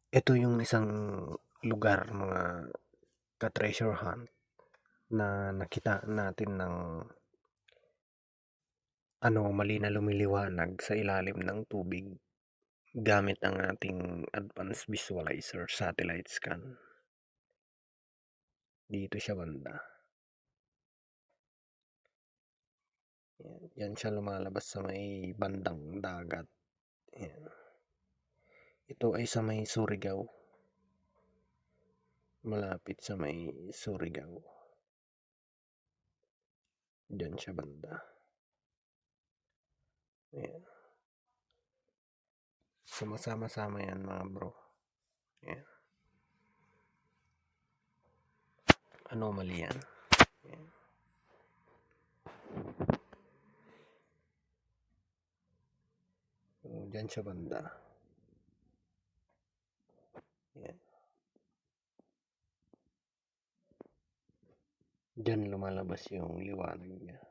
Ito yung isang lugar mga ka-treasure hunt na nakita natin ng anomaly na lumiliwanag sa ilalim ng tubig gamit ang ating advanced visualizer satellite scan. Dito siya banda. Yan siya lumalabas sa may bandang dagat. Yan. Ito ay sa may Surigao. Malapit sa may Surigao. Diyan siya banda. Ayan. Sumasama-sama yan mga bro. Ayan. Anomaly yan. Ayan. So, diyan siya banda. Ayan. Diyan lumalabas yung liwanag niya.